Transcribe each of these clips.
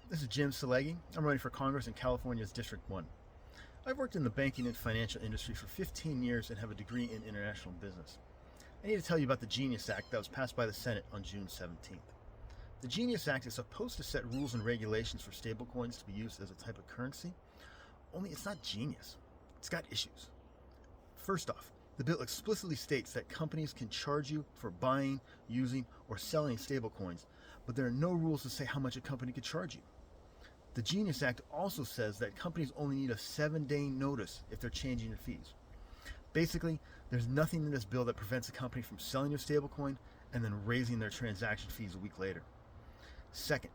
This is Jim Salegi. I'm running for Congress in California's District 1. I've worked in the banking and financial industry for 15 years and have a degree in international business. I need to tell you about the Genius Act that was passed by the Senate on June 17th. The Genius Act is supposed to set rules and regulations for stablecoins to be used as a type of currency, only it's not genius. It's got issues. First off, the bill explicitly states that companies can charge you for buying, using, or selling stablecoins, but there are no rules to say how much a company could charge you. The Genius Act also says that companies only need a 7-day notice if they're changing your fees. Basically, there's nothing in this bill that prevents a company from selling your stablecoin and then raising their transaction fees a week later. Second,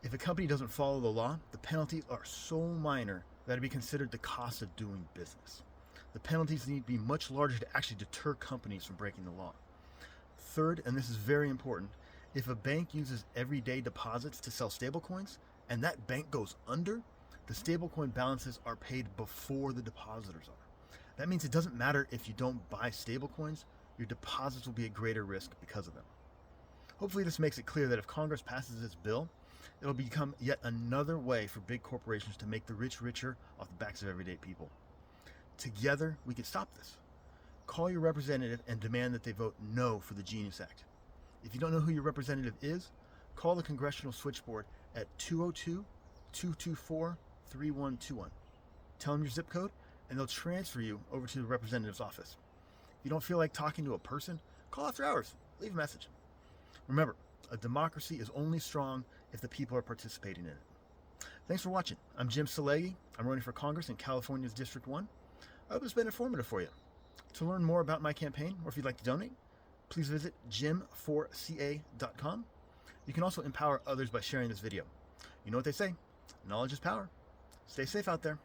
if a company doesn't follow the law, the penalties are so minor that it'd be considered the cost of doing business. The penalties need to be much larger to actually deter companies from breaking the law. Third, and this is very important, if a bank uses everyday deposits to sell stablecoins, and that bank goes under, the stablecoin balances are paid before the depositors are. That means it doesn't matter if you don't buy stablecoins, your deposits will be at greater risk because of them. Hopefully this makes it clear that if Congress passes this bill, it'll become yet another way for big corporations to make the rich richer off the backs of everyday people. Together, we can stop this. Call your representative and demand that they vote no for the Genius Act. If you don't know who your representative is, call the Congressional Switchboard at 202-224-3121. Tell them your zip code, and they'll transfer you over to the representative's office. If you don't feel like talking to a person, call after hours. Leave a message. Remember, a democracy is only strong if the people are participating in it. Thanks for watching. I'm Jim Salegi. I'm running for Congress in California's District 1. I hope it's been informative for you. To learn more about my campaign, or if you'd like to donate, please visit jim4ca.com. You can also empower others by sharing this video. You know what they say, knowledge is power. Stay safe out there.